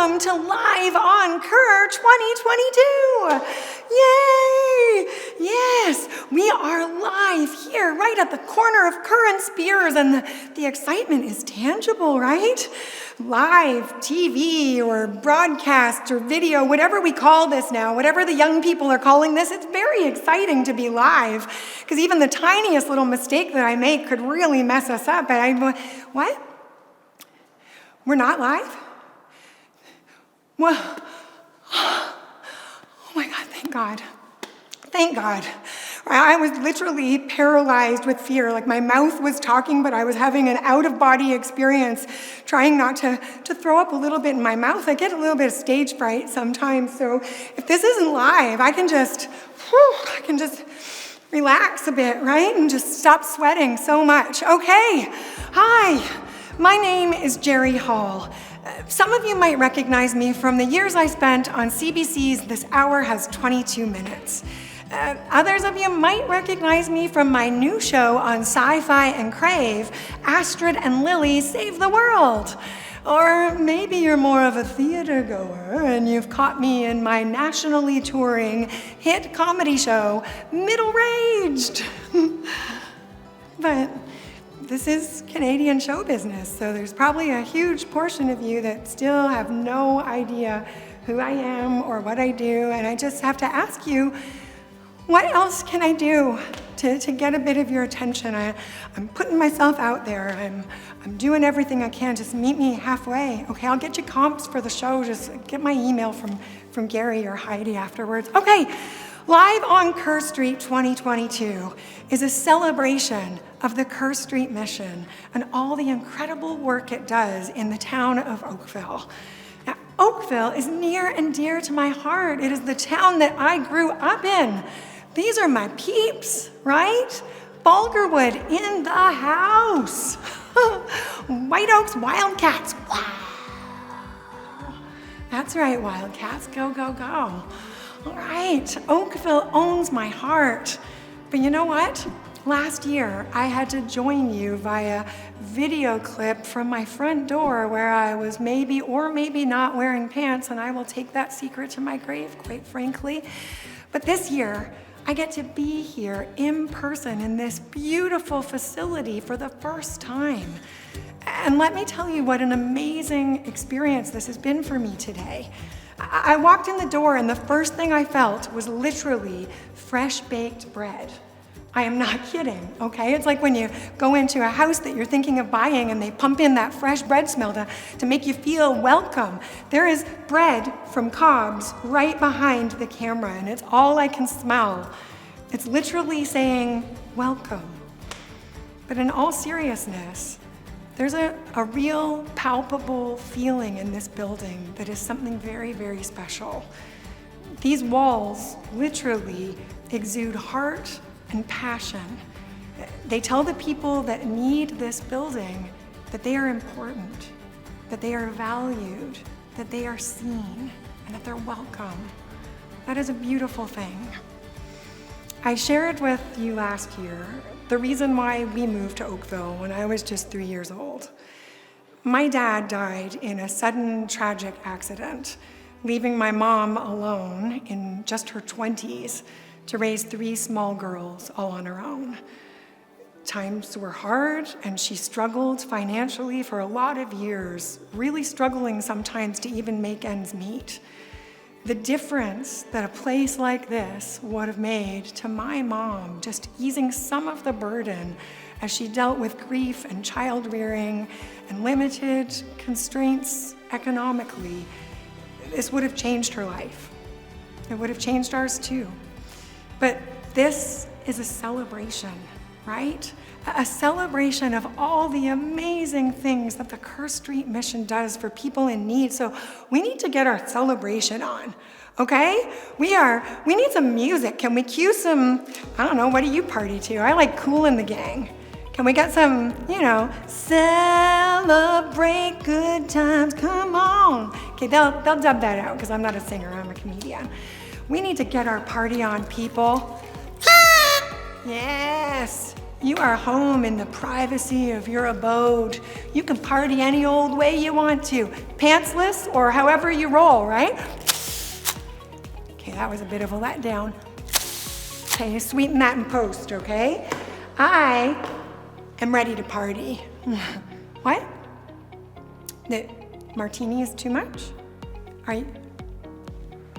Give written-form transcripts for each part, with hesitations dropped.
welcome to Live on Kerr 2022. Yay! Yes, we are live here right at the corner of Kerr and Spears, and the excitement is tangible, right? Live TV or broadcast or video, whatever we call this now, whatever the young people are calling this, it's very exciting to be live, because even the tiniest little mistake that I make could really mess us up. But what? We're not live? Well, oh my God, thank God. Thank God. I was literally paralyzed with fear. Like my mouth was talking, but I was having an out-of-body experience, trying not to throw up a little bit in my mouth. I get a little bit of stage fright sometimes. So if this isn't live, I can just relax a bit, right? And just stop sweating so much. Okay, hi, my name is Geri Hall. Some of you might recognize me from the years I spent on CBC's This Hour Has 22 Minutes. Others of you might recognize me from my new show on Sci-Fi and Crave, Astrid and Lily Save the World. Or maybe you're more of a theater goer and you've caught me in my nationally touring hit comedy show, Middle Raged. But this is Canadian show business, so there's probably a huge portion of you that still have no idea who I am or what I do, and I just have to ask you, what else can I do to get a bit of your attention? I'm putting myself out there. I'm doing everything I can. Just meet me halfway. Okay, I'll get you comps for the show. Just get my email from Gary or Heidi afterwards. Okay, Live on Kerr Street 2022 is a celebration of the Kerr Street mission and all the incredible work it does in the town of Oakville. Now, Oakville is near and dear to my heart. It is the town that I grew up in. These are my peeps, right? Bulgarwood in the house. White Oaks Wildcats. Wow. That's right, Wildcats. Go, go, go. All right, Oakville owns my heart. But you know what? Last year, I had to join you via video clip from my front door where I was maybe or maybe not wearing pants, and I will take that secret to my grave, quite frankly. But this year, I get to be here in person in this beautiful facility for the first time. And let me tell you what an amazing experience this has been for me today. I walked in the door and the first thing I felt was literally fresh baked bread. I am not kidding, okay? It's like when you go into a house that you're thinking of buying and they pump in that fresh bread smell to make you feel welcome. There is bread from Cobb's right behind the camera, and it's all I can smell. It's literally saying, welcome. But in all seriousness, there's a real palpable feeling in this building that is something very, very special. These walls literally exude heart and passion. They tell the people that need this building that they are important, that they are valued, that they are seen, and that they're welcome. That is a beautiful thing. I shared with you last year the reason why we moved to Oakville when I was just 3 years old. My dad died in a sudden tragic accident, leaving my mom alone in just her 20s to raise 3 small girls all on her own. Times were hard, and she struggled financially for a lot of years, really struggling sometimes to even make ends meet. The difference that a place like this would have made to my mom, just easing some of the burden as she dealt with grief and child rearing and limited constraints economically, this would have changed her life. It would have changed ours too. But this is a celebration, right? A celebration of all the amazing things that the Kerr Street mission does for people in need. So we need to get our celebration on, okay? We need some music. Can we cue some, I don't know, what do you party to? I like Kool and the Gang. Can we get some, celebrate good times, come on. Okay, they'll dub that out because I'm not a singer, I'm a comedian. We need to get our party on, people. Yes. You are home in the privacy of your abode. You can party any old way you want to, pantsless or however you roll, right? Okay, that was a bit of a letdown. Okay, sweeten that in post, okay? I am ready to party. What? The martini is too much? Are you?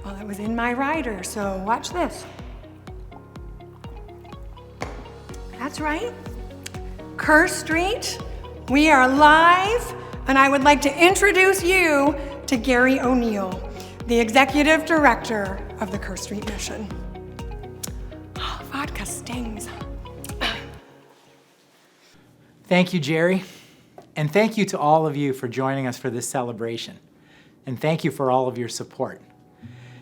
Well, it was in my rider, so watch this. That's right. Kerr Street, we are live, and I would like to introduce you to Geri O'Neill, the Executive Director of the Kerr Street Mission. Oh, vodka stings. Thank you, Geri, and thank you to all of you for joining us for this celebration, and thank you for all of your support.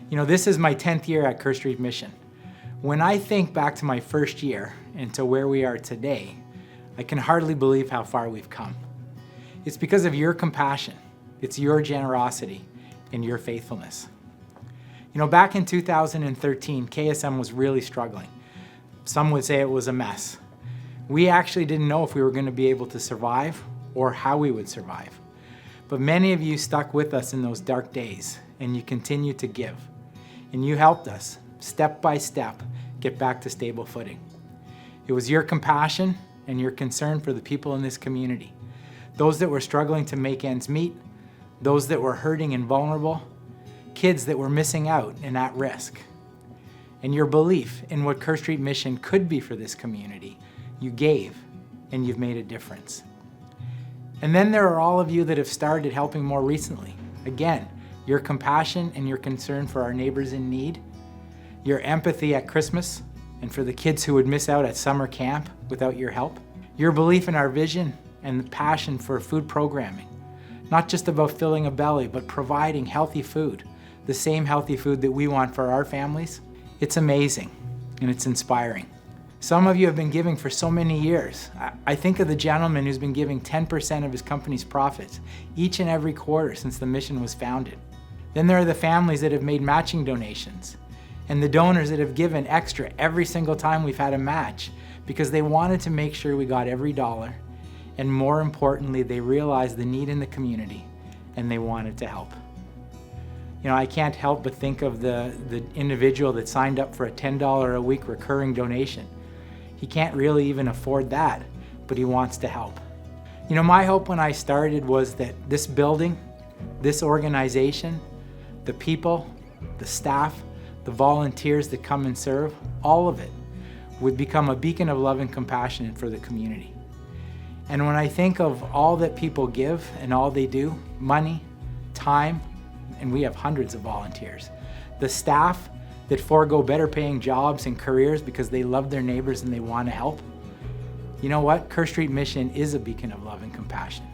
You know, this is my 10th year at Kerr Street Mission. When I think back to my first year and to where we are today, I can hardly believe how far we've come. It's because of your compassion, it's your generosity, and your faithfulness. You know, back in 2013, KSM was really struggling. Some would say it was a mess. We actually didn't know if we were going to be able to survive or how we would survive. But many of you stuck with us in those dark days, and you continued to give. And you helped us, step by step, get back to stable footing. It was your compassion and your concern for the people in this community, those that were struggling to make ends meet, those that were hurting and vulnerable, kids that were missing out and at risk. And your belief in what Kerr Street Mission could be for this community, you gave, and you've made a difference. And then there are all of you that have started helping more recently. Again, your compassion and your concern for our neighbors in need, your empathy at Christmas and for the kids who would miss out at summer camp without your help, your belief in our vision and the passion for food programming, not just about filling a belly, but providing healthy food, the same healthy food that we want for our families. It's amazing and it's inspiring. Some of you have been giving for so many years. I think of the gentleman who's been giving 10% of his company's profits each and every quarter since the mission was founded. Then there are the families that have made matching donations, and the donors that have given extra every single time we've had a match because they wanted to make sure we got every dollar, and more importantly, they realized the need in the community and they wanted to help. You know, I can't help but think of the individual that signed up for a $10 a week recurring donation. He can't really even afford that, but he wants to help. You know, my hope when I started was that this building, this organization, the people, the staff, the volunteers that come and serve, all of it would become a beacon of love and compassion for the community. And when I think of all that people give and all they do, money, time, and we have hundreds of volunteers, the staff that forego better paying jobs and careers because they love their neighbors and they want to help, you know what? Kerr Street Mission is a beacon of love and compassion.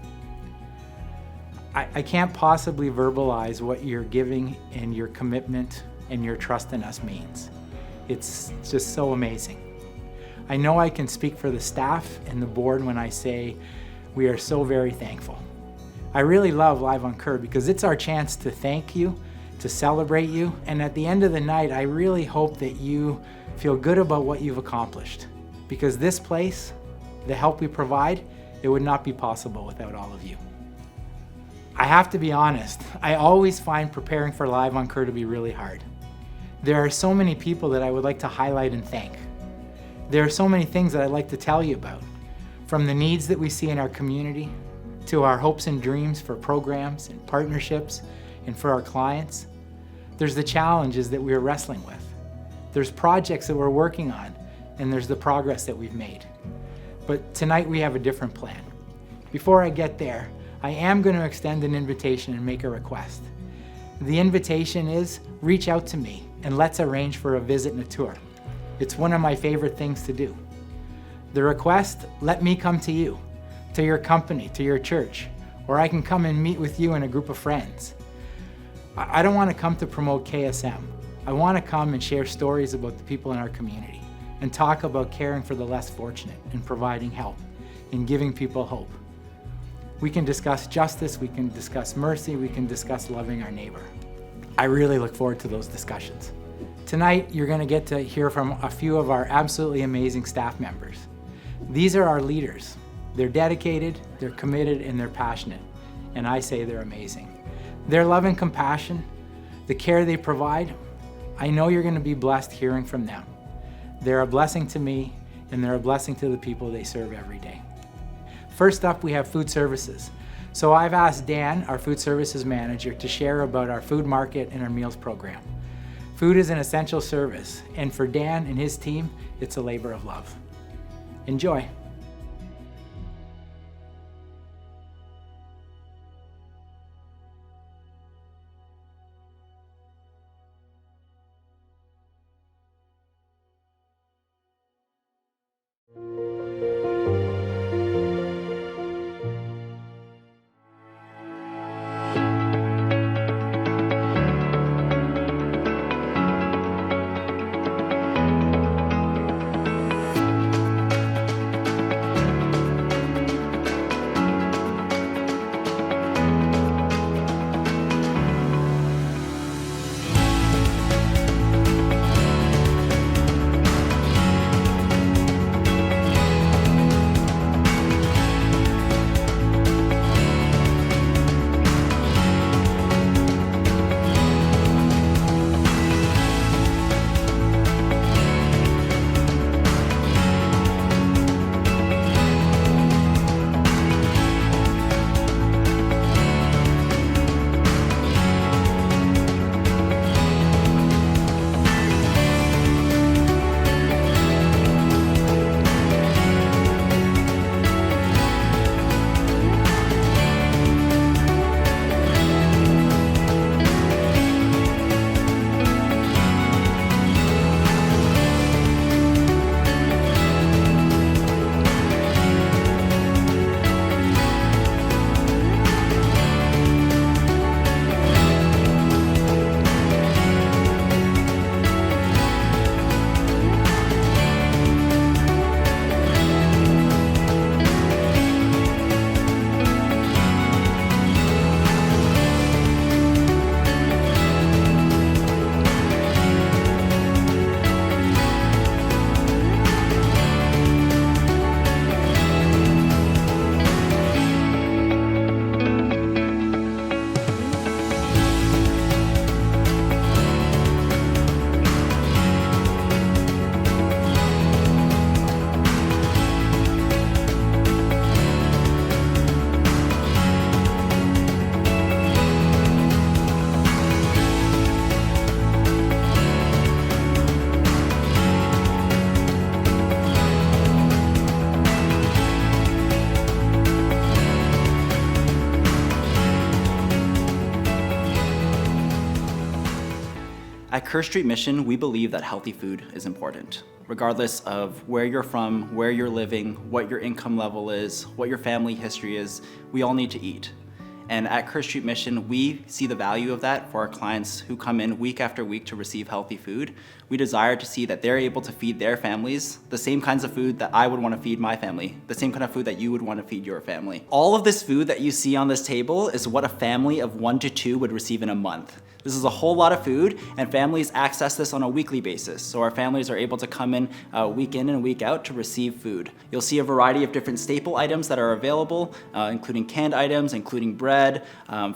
I can't possibly verbalize what your giving and your commitment and your trust in us means. It's just so amazing. I know I can speak for the staff and the board when I say we are so very thankful. I really love Live on Kerr because it's our chance to thank you, to celebrate you, and at the end of the night, I really hope that you feel good about what you've accomplished. Because this place, the help we provide, it would not be possible without all of you. I have to be honest, I always find preparing for Live on Kerr to be really hard. There are so many people that I would like to highlight and thank. There are so many things that I'd like to tell you about, from the needs that we see in our community, to our hopes and dreams for programs and partnerships and for our clients. There's the challenges that we're wrestling with. There's projects that we're working on, and there's the progress that we've made. But tonight we have a different plan. Before I get there, I am going to extend an invitation and make a request. The invitation is reach out to me and let's arrange for a visit and a tour. It's one of my favorite things to do. The request, let me come to you, to your company, to your church, or I can come and meet with you and a group of friends. I don't want to come to promote KSM. I want to come and share stories about the people in our community and talk about caring for the less fortunate and providing help and giving people hope. We can discuss justice, we can discuss mercy, we can discuss loving our neighbor. I really look forward to those discussions. Tonight, you're going to get to hear from a few of our absolutely amazing staff members. These are our leaders. They're dedicated, they're committed, and they're passionate. And I say they're amazing. Their love and compassion, the care they provide, I know you're going to be blessed hearing from them. They're a blessing to me, and they're a blessing to the people they serve every day. First up, we have food services. So I've asked Dan, our food services manager, to share about our food market and our meals program. Food is an essential service, and for Dan and his team, it's a labor of love. Enjoy. At Kerr Street Mission, we believe that healthy food is important. Regardless of where you're from, where you're living, what your income level is, what your family history is, we all need to eat. And at Kerr Street Mission, we see the value of that for our clients who come in week after week to receive healthy food. We desire to see that they're able to feed their families the same kinds of food that I would want to feed my family, the same kind of food that you would want to feed your family. All of this food that you see on this table is what a family of 1 to 2 would receive in a month. This is a whole lot of food, and families access this on a weekly basis. So our families are able to come in week in and week out to receive food. You'll see a variety of different staple items that are available, including canned items, including bread,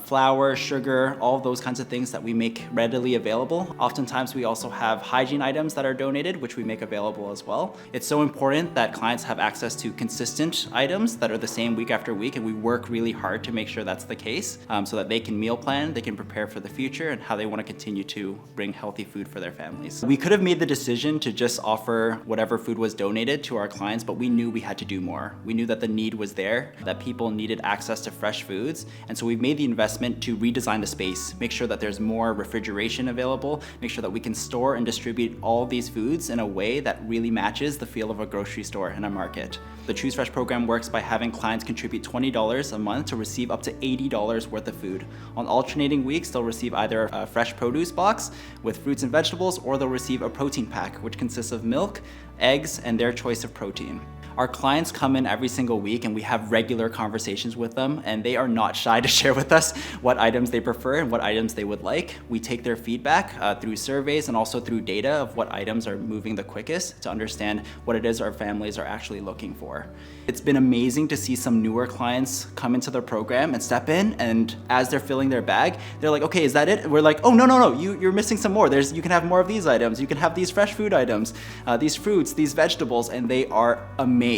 flour, sugar, all of those kinds of things that we make readily available. Oftentimes we also have hygiene items that are donated, which we make available as well. It's so important that clients have access to consistent items that are the same week after week, and we work really hard to make sure that's the case, so that they can meal plan, they can prepare for the future, and how they want to continue to bring healthy food for their families. We could have made the decision to just offer whatever food was donated to our clients, but we knew we had to do more. We knew that the need was there, that people needed access to fresh foods, and so we've made the investment to redesign the space, make sure that there's more refrigeration available, make sure that we can store and distribute all of these foods in a way that really matches the feel of a grocery store and a market. The Choose Fresh program works by having clients contribute $20 a month to receive up to $80 worth of food. On alternating weeks, they'll receive either a fresh produce box with fruits and vegetables, or they'll receive a protein pack, which consists of milk, eggs, and their choice of protein. Our clients come in every single week and we have regular conversations with them, and they are not shy to share with us what items they prefer and what items they would like. We take their feedback through surveys and also through data of what items are moving the quickest to understand what it is our families are actually looking for. It's been amazing to see some newer clients come into the program and step in, and as they're filling their bag, they're like, okay, is that it? We're like, oh, no, you're missing some more. You can have more of these items. You can have these fresh food items, these fruits, these vegetables, and they are amazed.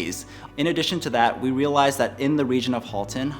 In addition to that, we realized that in the region of Halton,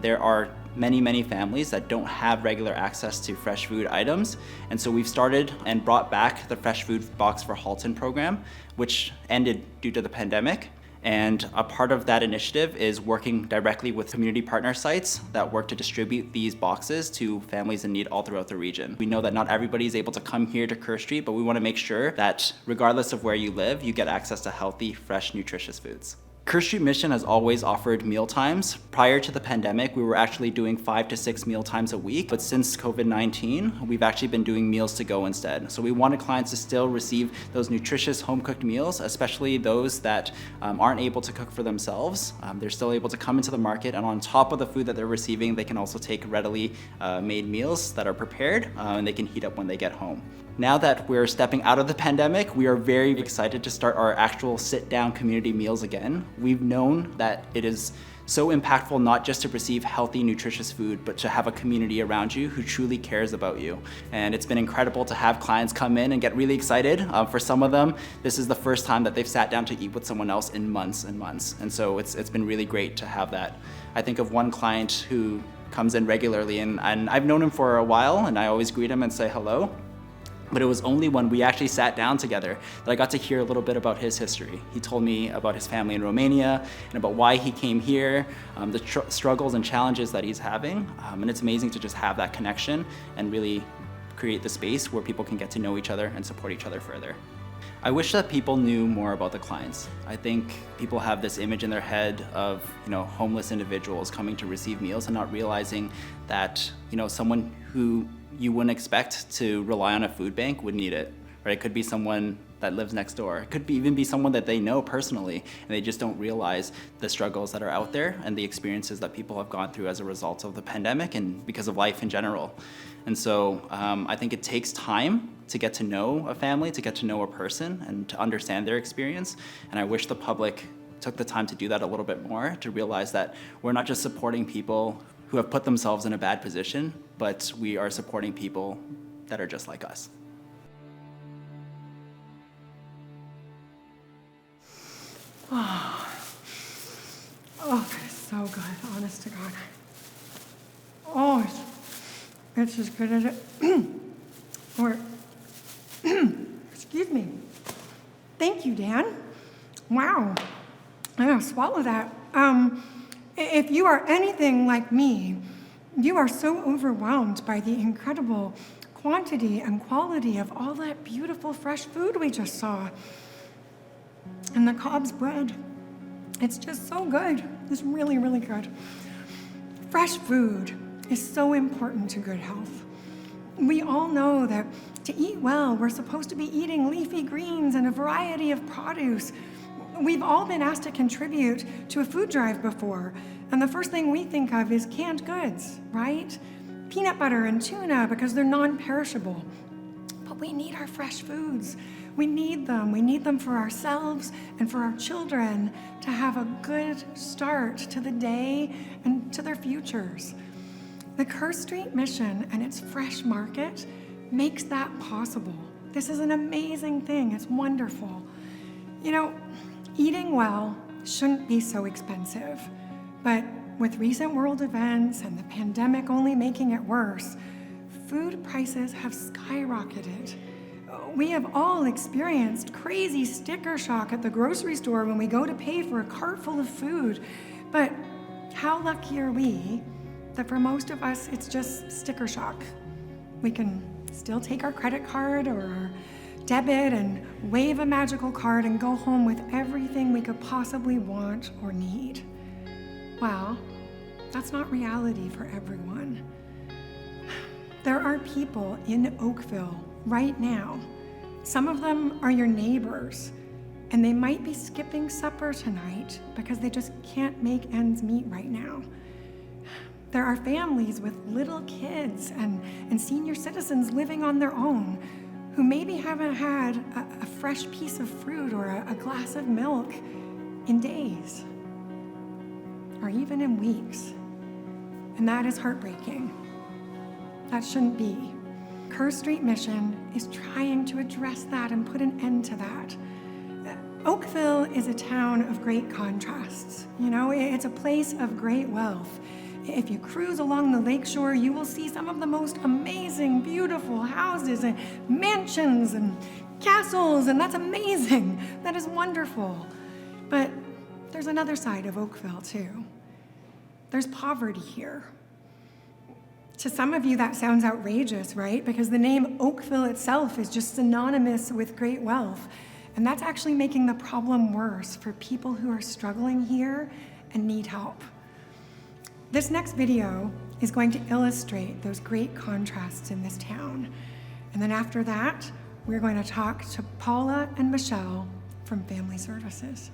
there are many families that don't have regular access to fresh food items. And so we've started and brought back the Fresh Food Box for Halton program, which ended due to the pandemic. And a part of that initiative is working directly with community partner sites that work to distribute these boxes to families in need all throughout the region. We know that not everybody is able to come here to Kerr Street, but we want to make sure that regardless of where you live, you get access to healthy, fresh, nutritious foods. Kerr Street Mission has always offered meal times. Prior to the pandemic, we were actually doing 5 to 6 meal times a week, but since COVID-19, we've actually been doing meals to go instead. So we wanted clients to still receive those nutritious home-cooked meals, especially those that aren't able to cook for themselves. They're still able to come into the market, and on top of the food that they're receiving, they can also take readily made meals that are prepared, and they can heat up when they get home. Now that we're stepping out of the pandemic, we are very excited to start our actual sit-down community meals again. We've known that it is so impactful not just to receive healthy, nutritious food, but to have a community around you who truly cares about you. And it's been incredible to have clients come in and get really excited. For some of them, this is the first time that they've sat down to eat with someone else in months and months. And so it's been really great to have that. I think of one client who comes in regularly, and I've known him for a while, and I always greet him and say hello. But it was only when we actually sat down together that I got to hear a little bit about his history. He told me about his family in Romania and about why he came here, the struggles and challenges that he's having. And it's amazing to just have that connection and really create the space where people can get to know each other and support each other further. I wish that people knew more about the clients. I think people have this image in their head of, homeless individuals coming to receive meals and not realizing that, someone who you wouldn't expect to rely on a food bank would need it, right? It could be someone that lives next door. It could even be someone that they know personally, and they just don't realize the struggles that are out there and the experiences that people have gone through as a result of the pandemic and because of life in general. And so I think it takes time to get to know a family, to get to know a person, and to understand their experience. And I wish the public took the time to do that a little bit more, to realize that we're not just supporting people who have put themselves in a bad position, but we are supporting people that are just like us. Oh, that is so good, honest to God. Oh, it's as good as it, or, excuse me. Thank you, Dan. Wow, I'm gonna swallow that. If you are anything like me, you are so overwhelmed by the incredible quantity and quality of all that beautiful fresh food we just saw. And the Cobb's bread, it's just so good. It's really, really good. Fresh food is so important to good health. We all know that to eat well, we're supposed to be eating leafy greens and a variety of produce. We've all been asked to contribute to a food drive before, and the first thing we think of is canned goods, right? Peanut butter and tuna because they're non-perishable. But we need our fresh foods. We need them. We need them for ourselves and for our children to have a good start to the day and to their futures. The Kerr Street Mission and its fresh market makes that possible. This is an amazing thing. It's wonderful. Eating well shouldn't be so expensive, but with recent world events and the pandemic only making it worse, food prices have skyrocketed. We have all experienced crazy sticker shock at the grocery store when we go to pay for a cart full of food, but how lucky are we that for most of us it's just sticker shock. We can still take our credit card or our debit and wave a magical card and go home with everything we could possibly want or need. Well, that's not reality for everyone. There are people in Oakville right now. Some of them are your neighbors. And they might be skipping supper tonight because they just can't make ends meet right now. There are families with little kids and senior citizens living on their own who maybe haven't had a fresh piece of fruit or a glass of milk in days, or even in weeks. And that is heartbreaking. That shouldn't be. Kerr Street Mission is trying to address that and put an end to that. Oakville is a town of great contrasts. You know, it's a place of great wealth. If you cruise along the lakeshore, you will see some of the most amazing, beautiful houses and mansions and castles, and that's amazing. That is wonderful. But there's another side of Oakville, too. There's poverty here. To some of you, that sounds outrageous, right? Because the name Oakville itself is just synonymous with great wealth. And that's actually making the problem worse for people who are struggling here and need help. This next video is going to illustrate those great contrasts in this town. And then after that, we're going to talk to Paula and Michelle from Family Services.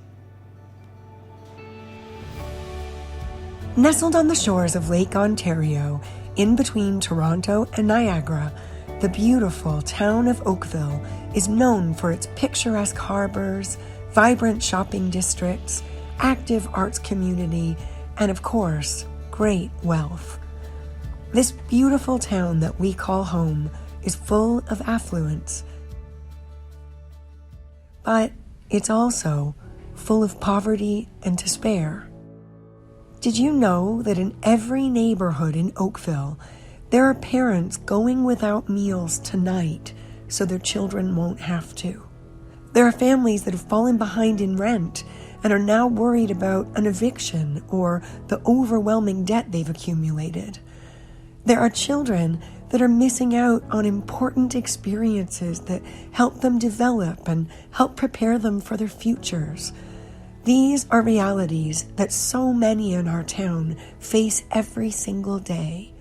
Nestled on the shores of Lake Ontario, in between Toronto and Niagara, the beautiful town of Oakville is known for its picturesque harbors, vibrant shopping districts, active arts community, and of course, great wealth. This beautiful town that we call home is full of affluence, but it's also full of poverty and despair. Did you know that in every neighborhood in Oakville, there are parents going without meals tonight so their children won't have to? There are families that have fallen behind in rent and are now worried about an eviction or the overwhelming debt they've accumulated. There are children that are missing out on important experiences that help them develop and help prepare them for their futures. These are realities that so many in our town face every single day.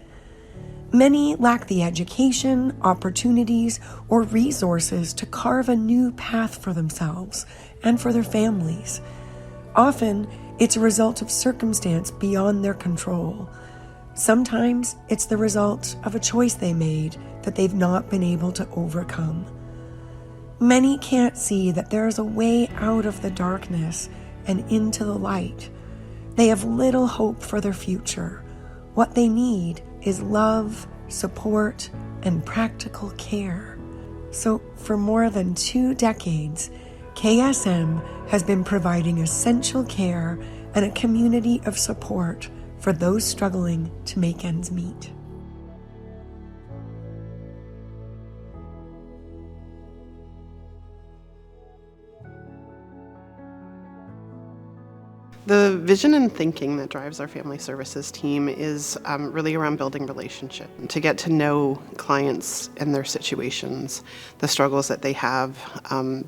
Many lack the education, opportunities, or resources to carve a new path for themselves and for their families. Often, it's a result of circumstance beyond their control. Sometimes, it's the result of a choice they made that they've not been able to overcome. Many can't see that there is a way out of the darkness and into the light. They have little hope for their future. What they need is love, support, and practical care. So for more than 2 decades, KSM has been providing essential care and a community of support for those struggling to make ends meet. The vision and thinking that drives our family services team is really around building relationship, to get to know clients and their situations, the struggles that they have,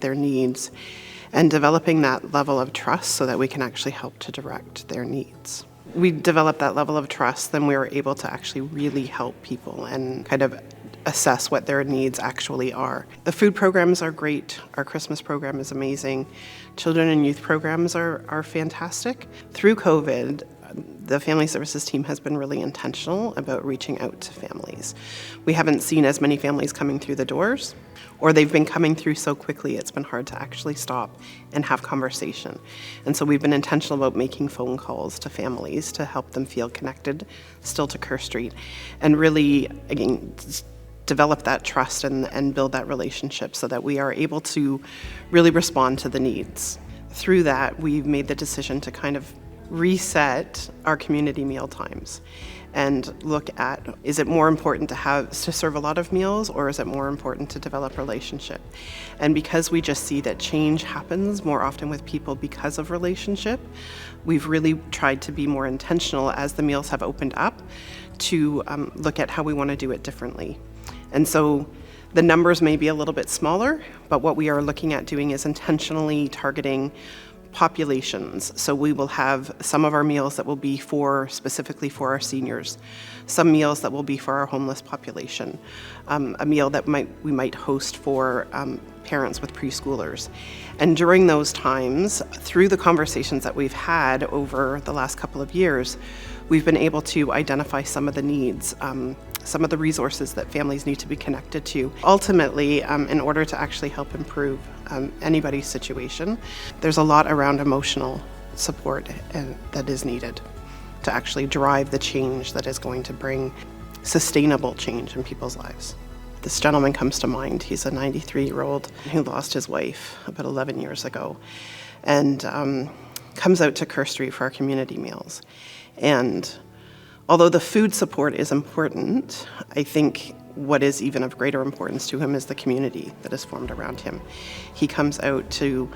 their needs, and developing that level of trust so that we can actually help to direct their needs. We develop that level of trust, then we are able to actually really help people and kind of assess what their needs actually are. The food programs are great. Our Christmas program is amazing. Children and youth programs are fantastic. Through COVID, the family services team has been really intentional about reaching out to families. We haven't seen as many families coming through the doors, or they've been coming through so quickly it's been hard to actually stop and have conversation. And so we've been intentional about making phone calls to families to help them feel connected still to Kerr Street, and really, again, develop that trust and build that relationship so that we are able to really respond to the needs. Through that, we've made the decision to kind of reset our community meal times and look at, is it more important to serve a lot of meals, or is it more important to develop relationship? And because we just see that change happens more often with people because of relationship, we've really tried to be more intentional as the meals have opened up to look at how we want to do it differently. And so the numbers may be a little bit smaller, but what we are looking at doing is intentionally targeting populations. So we will have some of our meals that will be specifically for our seniors, some meals that will be for our homeless population, a meal that we might host for parents with preschoolers. And during those times, through the conversations that we've had over the last couple of years, we've been able to identify some of the needs, some of the resources that families need to be connected to. Ultimately, in order to actually help improve anybody's situation, there's a lot around emotional support that is needed to actually drive the change that is going to bring sustainable change in people's lives. This gentleman comes to mind. He's a 93-year-old who lost his wife about 11 years ago, and comes out to Kerr Street for our community meals. And although the food support is important, I think what is even of greater importance to him is the community that is formed around him. He comes out to,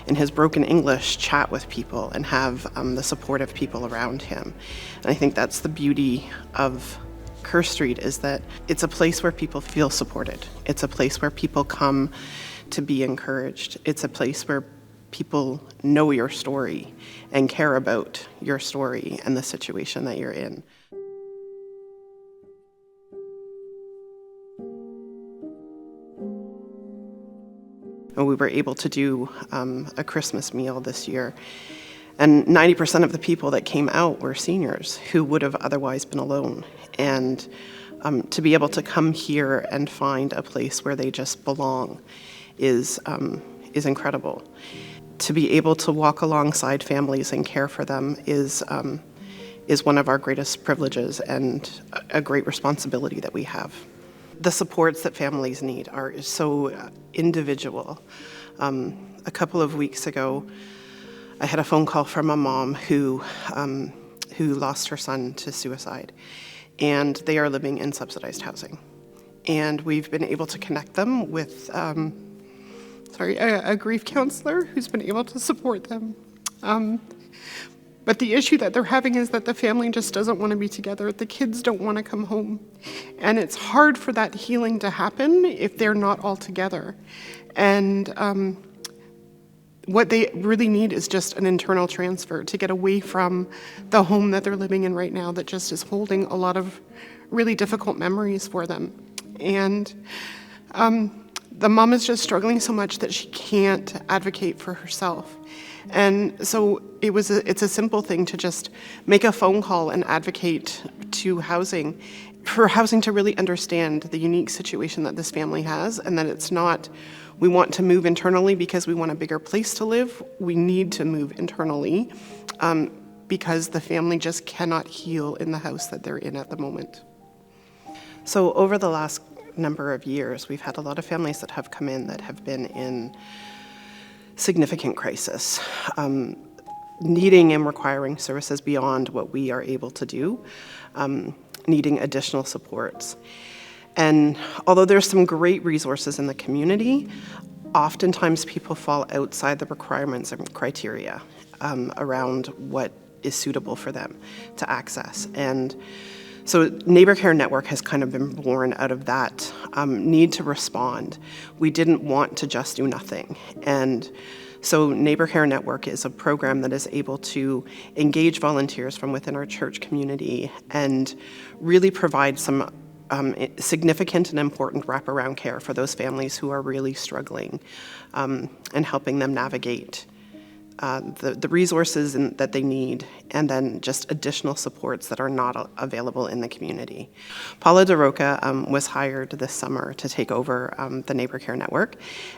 in his broken English, chat with people and have the support of people around him. And I think that's the beauty of Kerr Street, is that it's a place where people feel supported. It's a place where people come to be encouraged. It's a place where people know your story and care about your story and the situation that you're in. And we were able to do a Christmas meal this year, and 90% of the people that came out were seniors who would have otherwise been alone. And to be able to come here and find a place where they just belong is incredible. To be able to walk alongside families and care for them is one of our greatest privileges and a great responsibility that we have. The supports that families need are so individual. A couple of weeks ago, I had a phone call from a mom who lost her son to suicide, and they are living in subsidized housing. And we've been able to connect them with a grief counselor who's been able to support them. But the issue that they're having is that the family just doesn't want to be together. The kids don't want to come home. And it's hard for that healing to happen if they're not all together. And what they really need is just an internal transfer to get away from the home that they're living in right now that just is holding a lot of really difficult memories for them. And the mom is just struggling so much that she can't advocate for herself. And so it's a simple thing to just make a phone call and advocate to housing, for housing to really understand the unique situation that this family has, and that it's not, we want to move internally because we want a bigger place to live. We need to move internally because the family just cannot heal in the house that they're in at the moment. So over the last number of years, we've had a lot of families that have come in that have been in significant crisis, needing and requiring services beyond what we are able to do, needing additional supports. And although there's some great resources in the community, oftentimes people fall outside the requirements and criteria around what is suitable for them to access. And so Neighbor Care Network has kind of been born out of that need to respond. We didn't want to just do nothing. And so Neighbor Care Network is a program that is able to engage volunteers from within our church community and really provide some significant and important wraparound care for those families who are really struggling, and helping them navigate the resources that they need, and then just additional supports that are not available in the community. Paula DeRoca was hired this summer to take over the Neighbor Care Network,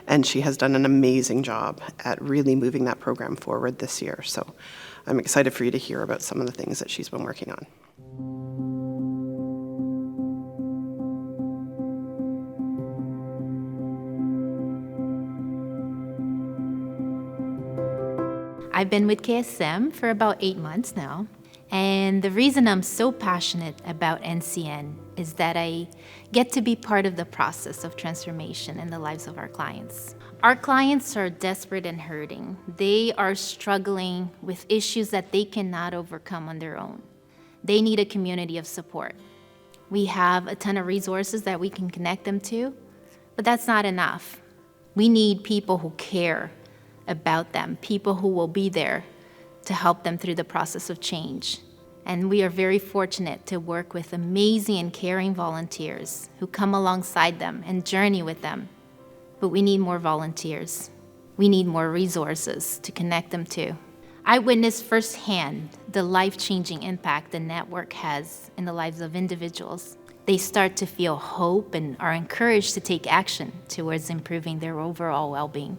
and she has done an amazing job at really moving that program forward this year. So I'm excited for you to hear about some of the things that she's been working on. I've been with KSM for about 8 months now, and the reason I'm so passionate about NCN is that I get to be part of the process of transformation in the lives of our clients. Our clients are desperate and hurting. They are struggling with issues that they cannot overcome on their own. They need a community of support. We have a ton of resources that we can connect them to, but that's not enough. We need people who care about them, people who will be there to help them through the process of change. And we are very fortunate to work with amazing and caring volunteers who come alongside them and journey with them. But we need more volunteers. We need more resources to connect them to. I witnessed firsthand the life-changing impact the network has in the lives of individuals. They start to feel hope and are encouraged to take action towards improving their overall well-being.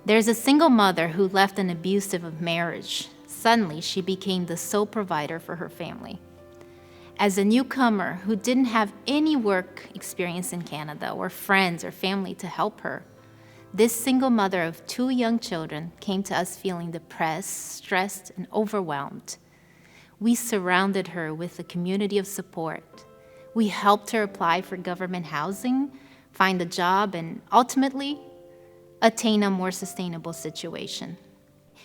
There's a single mother who left an abusive marriage. Suddenly, she became the sole provider for her family. As a newcomer who didn't have any work experience in Canada or friends or family to help her, this single mother of 2 young children came to us feeling depressed, stressed, and overwhelmed. We surrounded her with a community of support. We helped her apply for government housing, find a job, and ultimately attain a more sustainable situation.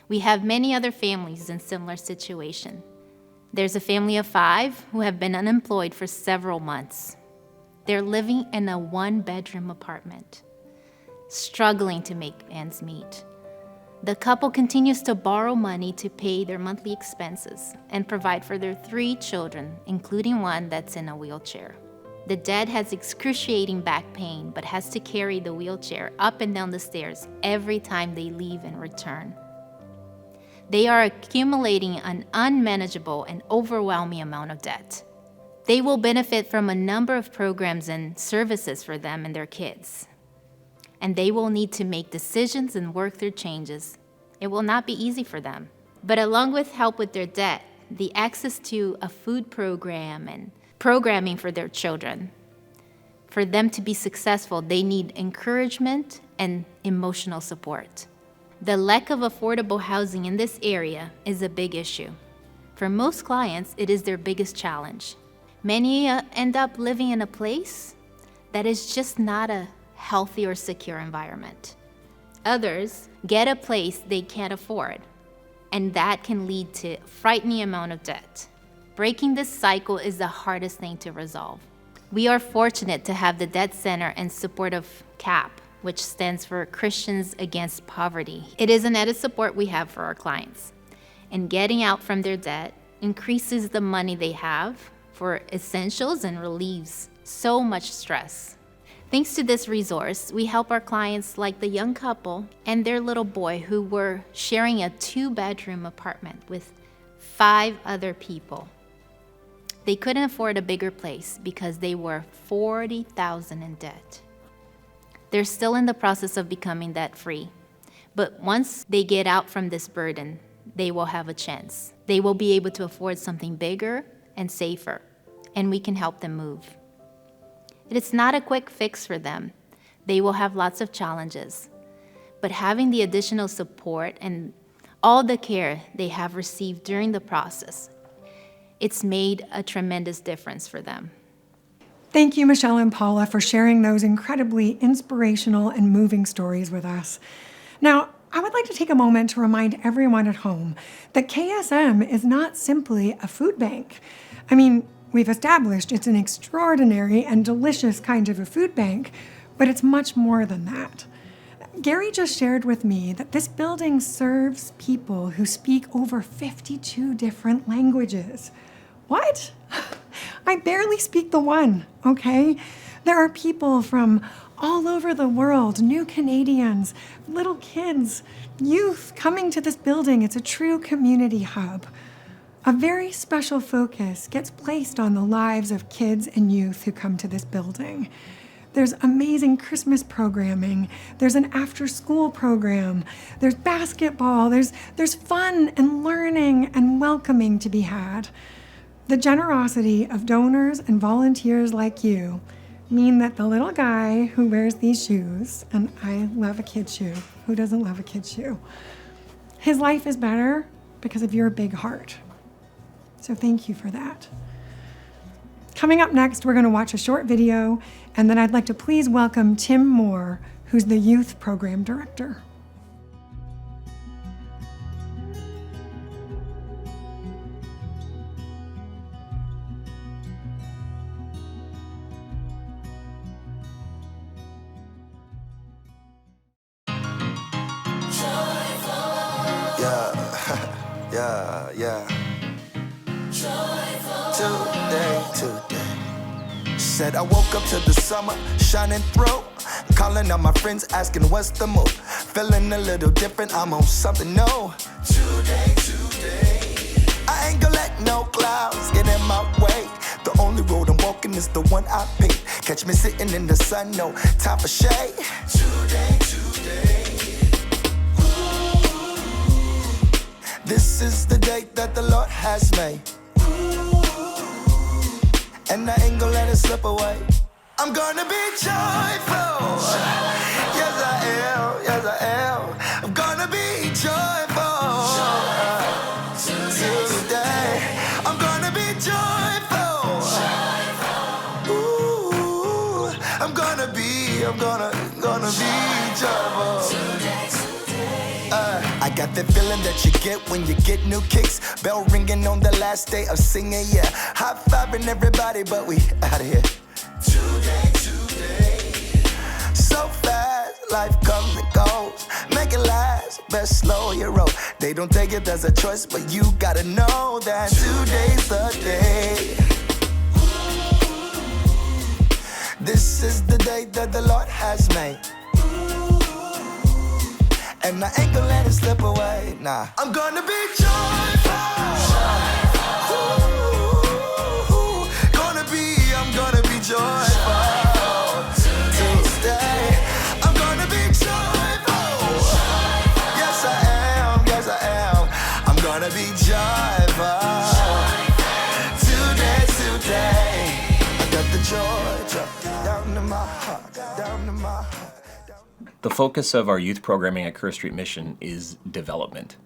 We have many other families in similar situation. There's a family of 5 who have been unemployed for several months. They're living in a 1-bedroom apartment, struggling to make ends meet. The couple continues to borrow money to pay their monthly expenses and provide for their 3 children, including one that's in a wheelchair. The dad has excruciating back pain, but has to carry the wheelchair up and down the stairs every time they leave and return. They are accumulating an unmanageable and overwhelming amount of debt. They will benefit from a number of programs and services for them and their kids. And they will need to make decisions and work through changes. It will not be easy for them. But along with help with their debt, the access to a food program and programming for their children, for them to be successful, they need encouragement and emotional support. The lack of affordable housing in this area is a big issue. For most clients, it is their biggest challenge. Many end up living in a place that is just not a healthy or secure environment. Others get a place they can't afford, and that can lead to a frightening amount of debt. Breaking this cycle is the hardest thing to resolve. We are fortunate to have the Debt Center and support of CAP, which stands for Christians Against Poverty. It is an added support we have for our clients. And getting out from their debt increases the money they have for essentials and relieves so much stress. Thanks to this resource, we help our clients like the young couple and their little boy who were sharing a 2-bedroom apartment with 5 other people. They couldn't afford a bigger place because they were $40,000 in debt. They're still in the process of becoming debt-free, but once they get out from this burden, they will have a chance. They will be able to afford something bigger and safer, and we can help them move. It's not a quick fix for them. They will have lots of challenges, but having the additional support and all the care they have received during the process, it's made a tremendous difference for them. Thank you, Michelle and Paula, for sharing those incredibly inspirational and moving stories with us. Now, I would like to take a moment to remind everyone at home that KSM is not simply a food bank. I mean, we've established it's an extraordinary and delicious kind of a food bank, but it's much more than that. Geri just shared with me that this building serves people who speak over 52 different languages. What? I barely speak the one, okay? There are people from all over the world, new Canadians, little kids, youth coming to this building. It's a true community hub. A very special focus gets placed on the lives of kids and youth who come to this building. There's amazing Christmas programming. There's an after-school program. There's basketball. There's fun and learning and welcoming to be had. The generosity of donors and volunteers like you mean that the little guy who wears these shoes, and I love a kid shoe, who doesn't love a kid shoe? His life is better because of your big heart. So thank you for that. Coming up next, we're going to watch a short video, and then I'd like to please welcome Tim Moore, who's the Youth Program Director. Joy. yeah. Today. Said I woke up to the summer shining through. Calling on my friends asking what's the move. Feeling a little different, I'm on something new. Today. I ain't gonna let no clouds get in my way. The only road I'm walking is the one I pick. Catch me sitting in the sun, no time for shade. Today. This is the day that the Lord has made. And I ain't gonna let it slip away. I'm gonna be joyful. Yes I am. I'm gonna be joyful. Today. I'm gonna be joyful. Ooh, I'm gonna be joyful. I got that feeling that you get when you get new kicks. Bell ringing on the last day of singing, yeah. High-fiving everybody, but we out of here. Today. So fast, life comes and goes. Make it last, best slow your roll. They don't take it as a choice, but you gotta know that today's the day. This is the day that the Lord has made. And I ain't gonna let it slip away, nah. I'm gonna be joyful. Ooh, I'm gonna be joyful. Tuesday, I'm gonna be joyful. Yes I am. I'm gonna be joyful. Today. I got the joy down to my heart. The focus of our youth programming at Kerr Street Mission is development.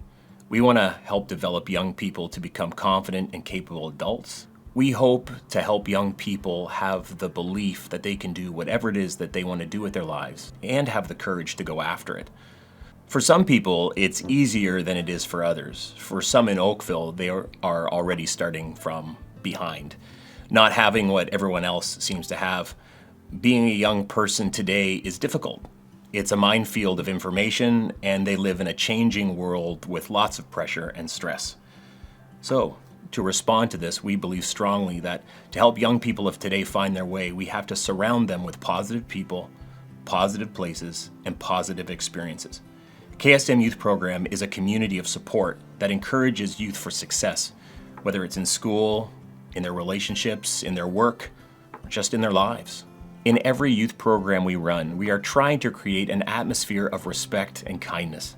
We want to help develop young people to become confident and capable adults. We hope to help young people have the belief that they can do whatever it is that they want to do with their lives and have the courage to go after it. For some people, it's easier than it is for others. For some in Oakville, they are already starting from behind, not having what everyone else seems to have. Being a young person today is difficult. It's a minefield of information, and they live in a changing world with lots of pressure and stress. So, to respond to this, we believe strongly that to help young people of today find their way, we have to surround them with positive people, positive places, and positive experiences. KSM Youth Program is a community of support that encourages youth for success, whether it's in school, in their relationships, in their work, or just in their lives. In every youth program we run, we are trying to create an atmosphere of respect and kindness.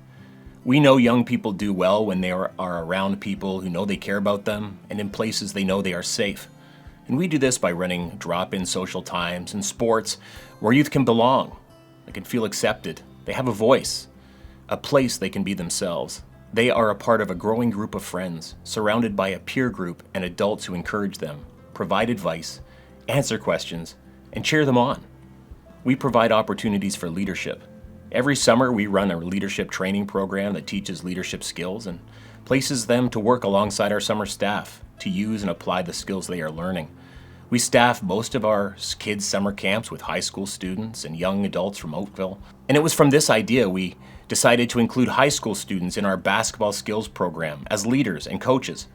We know young people do well when they are around people who know they care about them and in places they know they are safe. And we do this by running drop-in social times and sports where youth can belong, they can feel accepted, they have a voice, a place they can be themselves. They are a part of a growing group of friends, surrounded by a peer group and adults who encourage them, provide advice, answer questions, and cheer them on. We provide opportunities for leadership. Every summer we run a leadership training program that teaches leadership skills and places them to work alongside our summer staff to use and apply the skills they are learning. We staff most of our kids' summer camps with high school students and young adults from Oakville. And it was from this idea we decided to include high school students in our basketball skills program as leaders and coaches.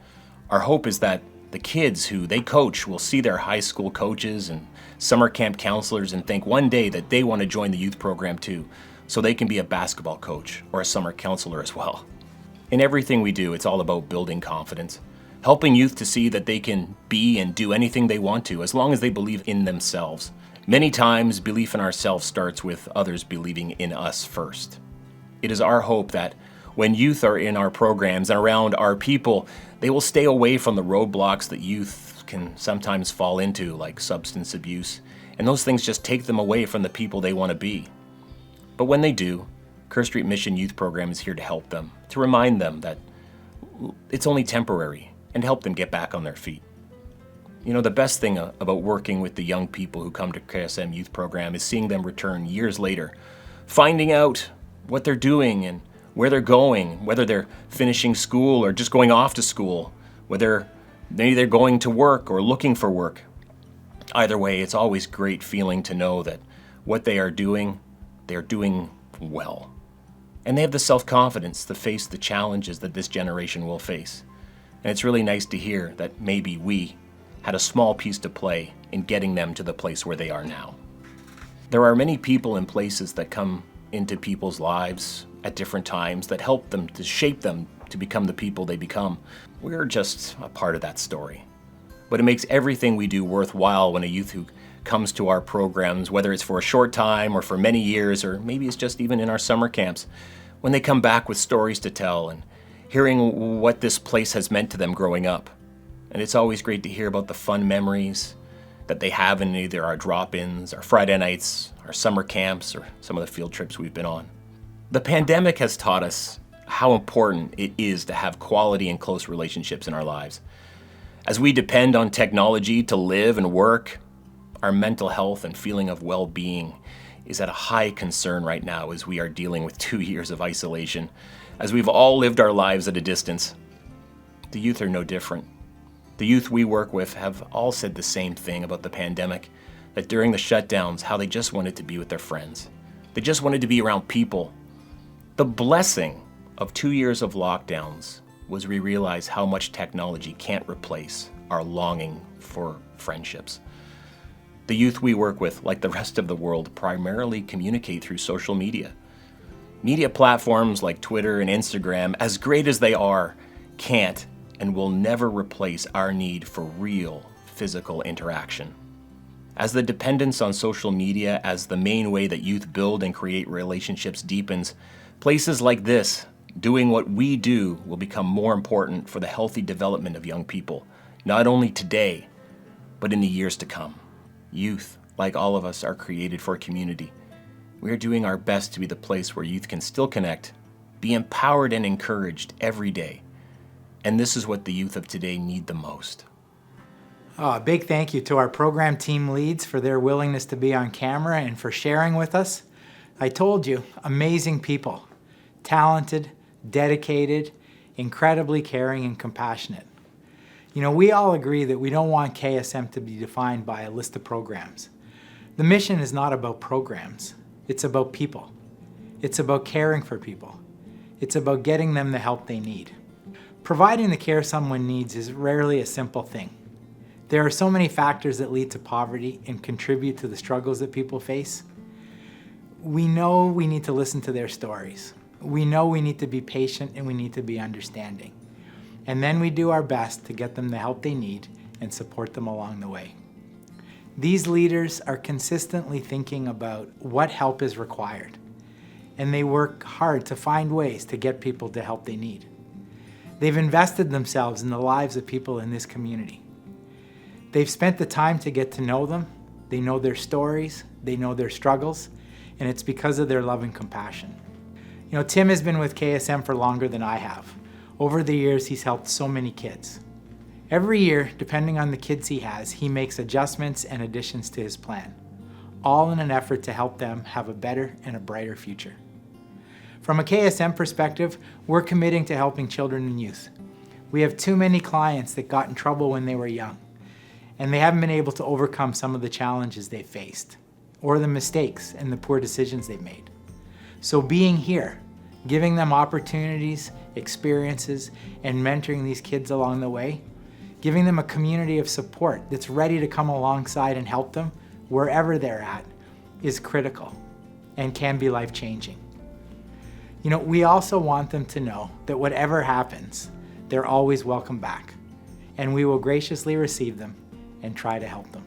Our hope is that the kids who they coach will see their high school coaches and summer camp counselors and think one day that they want to join the youth program too, so they can be a basketball coach or a summer counselor as well. In everything we do, it's all about building confidence, helping youth to see that they can be and do anything they want to as long as they believe in themselves. Many times, belief in ourselves starts with others believing in us first. It is our hope that when youth are in our programs and around our people, they will stay away from the roadblocks that youth can sometimes fall into, like substance abuse, and those things just take them away from the people they want to be. But when they do, Kerr Street Mission Youth Program is here to help them, to remind them that it's only temporary, and help them get back on their feet. You know, the best thing about working with the young people who come to KSM Youth Program is seeing them return years later, finding out what they're doing and where they're going, whether they're finishing school or just going off to school, whether maybe they're going to work or looking for work. Either way, it's always a great feeling to know that what they're doing well. And they have the self-confidence to face the challenges that this generation will face. And it's really nice to hear that maybe we had a small piece to play in getting them to the place where they are now. There are many people and places that come into people's lives at different times that help them to shape them to become the people they become. We're just a part of that story. But it makes everything we do worthwhile when a youth who comes to our programs, whether it's for a short time or for many years, or maybe it's just even in our summer camps, when they come back with stories to tell and hearing what this place has meant to them growing up. And it's always great to hear about the fun memories that they have in either our drop-ins, our Friday nights, our summer camps, or some of the field trips we've been on. The pandemic has taught us how important it is to have quality and close relationships in our lives. As we depend on technology to live and work, our mental health and feeling of well-being is at a high concern right now as we are dealing with 2 years of isolation, as we've all lived our lives at a distance. The youth are no different. The youth we work with have all said the same thing about the pandemic, that during the shutdowns, how they just wanted to be with their friends. They just wanted to be around people. The blessing of 2 years of lockdowns was we realized how much technology can't replace our longing for friendships. The youth we work with, like the rest of the world, primarily communicate through social media. Media platforms like Twitter and Instagram, as great as they are, can't and will never replace our need for real physical interaction. As the dependence on social media as the main way that youth build and create relationships deepens, places like this, doing what we do, will become more important for the healthy development of young people, not only today, but in the years to come. Youth, like all of us, are created for community. We are doing our best to be the place where youth can still connect, be empowered and encouraged every day. And this is what the youth of today need the most. Oh, a big thank you to our program team leads for their willingness to be on camera and for sharing with us. I told you, amazing people, talented, dedicated, incredibly caring and compassionate. You know, we all agree that we don't want KSM to be defined by a list of programs. The mission is not about programs. It's about people. It's about caring for people. It's about getting them the help they need. Providing the care someone needs is rarely a simple thing. There are so many factors that lead to poverty and contribute to the struggles that people face. We know we need to listen to their stories. We know we need to be patient and we need to be understanding. And then we do our best to get them the help they need and support them along the way. These leaders are consistently thinking about what help is required, and they work hard to find ways to get people the help they need. They've invested themselves in the lives of people in this community. They've spent the time to get to know them. They know their stories, they know their struggles, and it's because of their love and compassion. You know, Tim has been with KSM for longer than I have. Over the years, he's helped so many kids. Every year, depending on the kids he has, he makes adjustments and additions to his plan, all in an effort to help them have a better and a brighter future. From a KSM perspective, we're committing to helping children and youth. We have too many clients that got in trouble when they were young, and they haven't been able to overcome some of the challenges they faced, or the mistakes and the poor decisions they've made. So being here, giving them opportunities, experiences, and mentoring these kids along the way, giving them a community of support that's ready to come alongside and help them wherever they're at, is critical and can be life-changing. You know, we also want them to know that whatever happens, they're always welcome back, and we will graciously receive them and try to help them.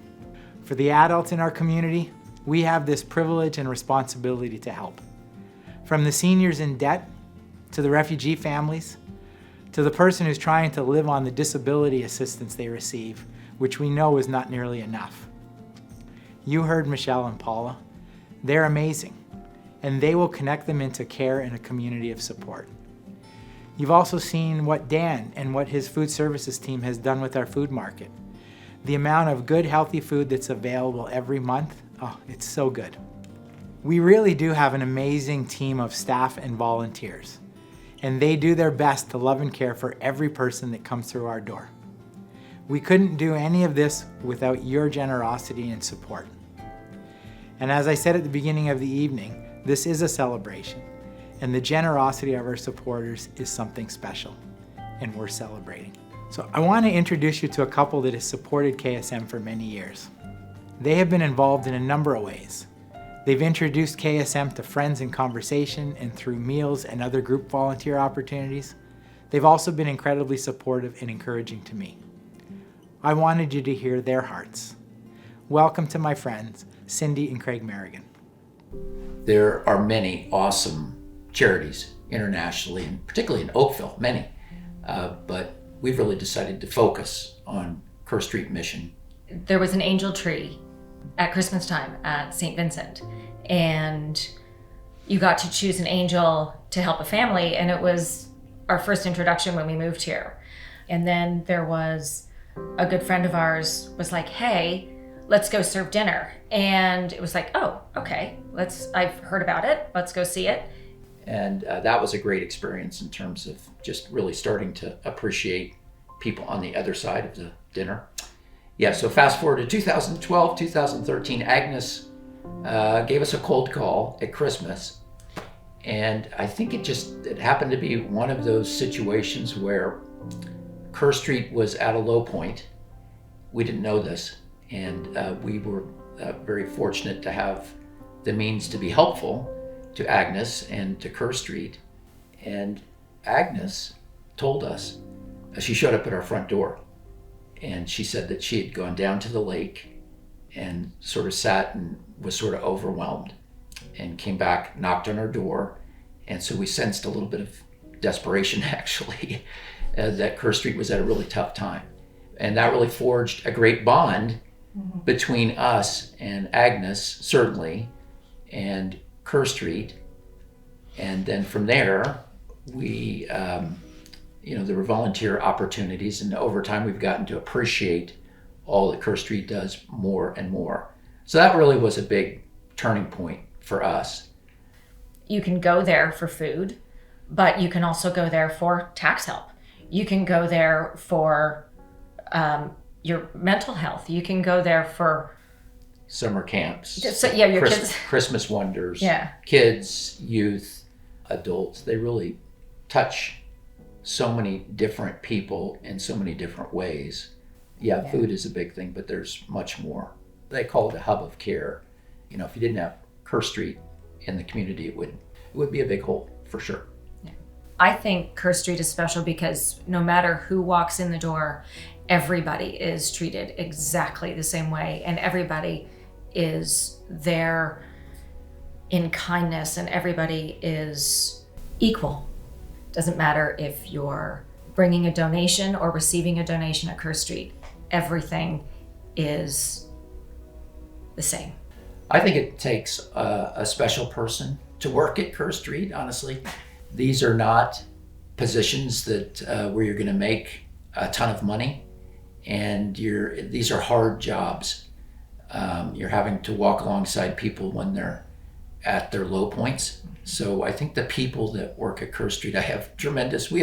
For the adults in our community, we have this privilege and responsibility to help. From the seniors in debt, to the refugee families, to the person who's trying to live on the disability assistance they receive, which we know is not nearly enough. You heard Michelle and Paula. They're amazing, and they will connect them into care and a community of support. You've also seen what Dan and what his food services team has done with our food market. The amount of good, healthy food that's available every month, oh, it's so good. We really do have an amazing team of staff and volunteers, and they do their best to love and care for every person that comes through our door. We couldn't do any of this without your generosity and support. And as I said at the beginning of the evening, this is a celebration, and the generosity of our supporters is something special, and we're celebrating. So I want to introduce you to a couple that has supported KSM for many years. They have been involved in a number of ways. They've introduced KSM to friends in conversation and through meals and other group volunteer opportunities. They've also been incredibly supportive and encouraging to me. I wanted you to hear their hearts. Welcome to my friends, Cindy and Craig Merrigan. There are many awesome charities internationally, and particularly in Oakville, many. But we've really decided to focus on Kerr Street Mission. There was an angel tree at Christmas time at St. Vincent, and you got to choose an angel to help a family, and it was our first introduction when we moved here. And then there was a good friend of ours was like, hey, let's go serve dinner. And it was like, oh, okay, I've heard about it, let's go see it. And that was a great experience in terms of just really starting to appreciate people on the other side of the dinner. Yeah, so fast forward to 2012, 2013, Agnes gave us a cold call at Christmas. And I think it happened to be one of those situations where Kerr Street was at a low point. We didn't know this, and we were very fortunate to have the means to be helpful to Agnes and to Kerr Street. And Agnes told us, she showed up at our front door, and she said that she had gone down to the lake and sort of sat and was sort of overwhelmed, and came back, knocked on our door. And so we sensed a little bit of desperation, actually, that Kerr Street was at a really tough time. And that really forged a great bond between us and Agnes, certainly, and Kerr Street. And then from there, we, there were volunteer opportunities, and over time we've gotten to appreciate all that Kerr Street does more and more. So that really was a big turning point for us. You can go there for food, but you can also go there for tax help. You can go there for your mental health. You can go there for summer camps. So, yeah, your kids. Christmas wonders. Yeah. Kids, youth, adults. They really touch so many different people in so many different ways. Yeah, food is a big thing, but there's much more. They call it a hub of care. You know, if you didn't have Kerr Street in the community, it would be a big hole for sure. Yeah. I think Kerr Street is special because no matter who walks in the door, everybody is treated exactly the same way, and everybody is there in kindness, and everybody is equal. Doesn't matter if you're bringing a donation or receiving a donation at Kerr Street. Everything is the same. I think it takes a special person to work at Kerr Street, honestly. These are not positions that where you're going to make a ton of money, and these are hard jobs. You're having to walk alongside people when they're at their low points. So I think the people that work at Kerr Street, we have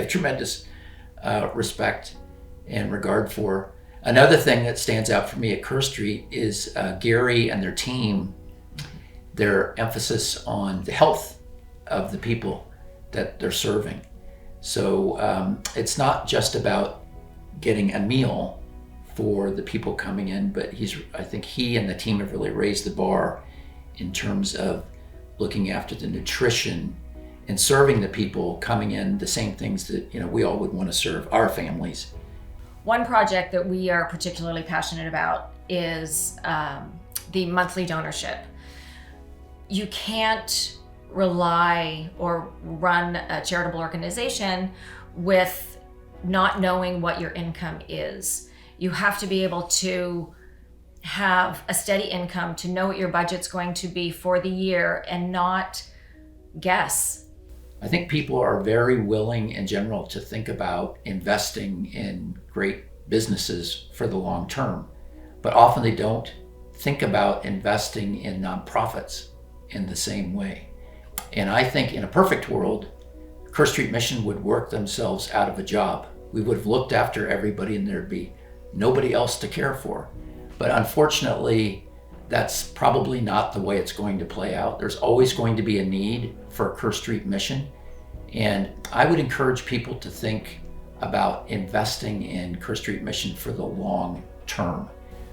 tremendous respect and regard for. Another thing that stands out for me at Kerr Street is Geri and their team, their emphasis on the health of the people that they're serving. So it's not just about getting a meal for the people coming in, but I think he and the team have really raised the bar in terms of looking after the nutrition and serving the people coming in the same things that we all would want to serve our families. One project that we are particularly passionate about is the monthly donorship. You can't rely or run a charitable organization with not knowing what your income is. You have to be able to have a steady income, to know what your budget's going to be for the year and not guess. I think people are very willing in general to think about investing in great businesses for the long term, but often they don't think about investing in nonprofits in the same way. And I think in a perfect world, Kerr Street Mission would work themselves out of a job. We would have looked after everybody and there'd be nobody else to care for. But unfortunately, That's probably not the way it's going to play out. There's always going to be a need for a Kerr Street mission. And I would encourage people to think about investing in Kerr Street mission for the long term.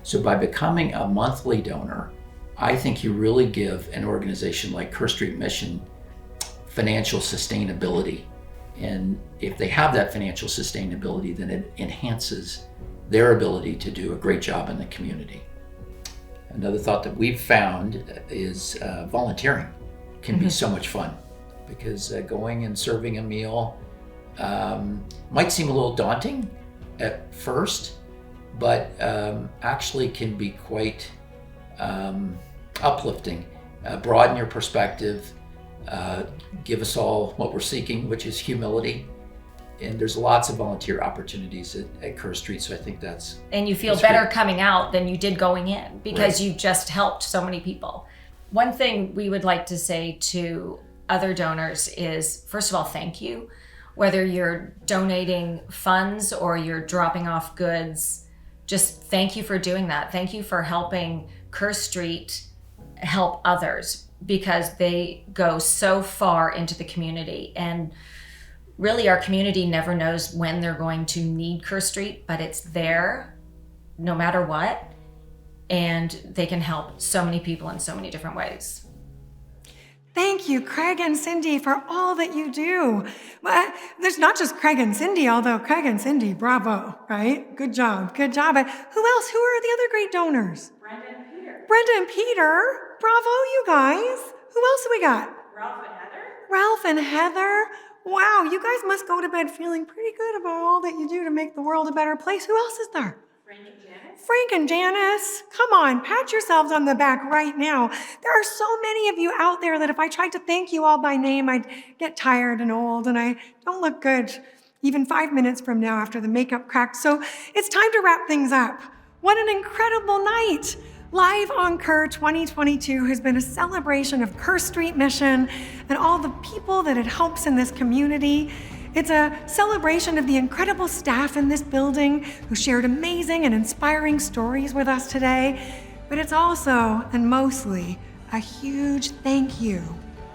So by becoming a monthly donor, I think you really give an organization like Kerr Street mission financial sustainability. And if they have that financial sustainability, then it enhances their ability to do a great job in the community. Another thought that we've found is volunteering can be so much fun, because going and serving a meal might seem a little daunting at first, but actually can be quite uplifting, broaden your perspective, give us all what we're seeking, which is humility. And there's lots of volunteer opportunities at Kerr Street, so I think that's... And you feel better great. coming out than you did going in, because Right. you just helped so many people. One thing we would like to say to other donors is, first of all, thank you. Whether you're donating funds or you're dropping off goods, just thank you for doing that. Thank you for helping Kerr Street help others, because they go so far into the community. And really, our community never knows when they're going to need Kerr Street, but it's there no matter what. And they can help so many people in so many different ways. Thank you, Craig and Cindy, for all that you do. Well, there's not just Craig and Cindy, although Craig and Cindy, bravo, right? Good job, good job. But who else? Who are the other great donors? Brenda and Peter. Brenda and Peter, bravo, you guys. Who else have we got? Ralph and Heather. Ralph and Heather. Wow, you guys must go to bed feeling pretty good about all that you do to make the world a better place. Who else is there? Frank and Janice. Frank and Janice, come on, pat yourselves on the back right now. There are so many of you out there that if I tried to thank you all by name, I'd get tired and old, and I don't look good even 5 minutes from now after the makeup cracked. So it's time to wrap things up. What an incredible night. Live on Kerr 2022 has been a celebration of Kerr Street Mission and all the people that it helps in this community. It's a celebration of the incredible staff in this building who shared amazing and inspiring stories with us today. But it's also, and mostly, a huge thank you.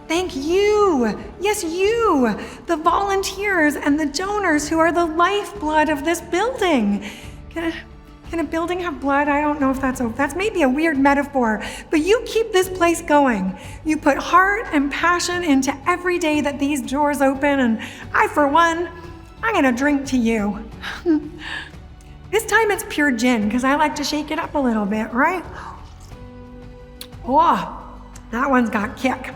Thank you, yes you, the volunteers and the donors who are the lifeblood of this building. Can a building have blood? I don't know if that's maybe a weird metaphor, but you keep this place going. You put heart and passion into every day that these doors open, and I, for one, I'm gonna drink to you. This time it's pure gin, because I like to shake it up a little bit, right? Oh, that one's got kick.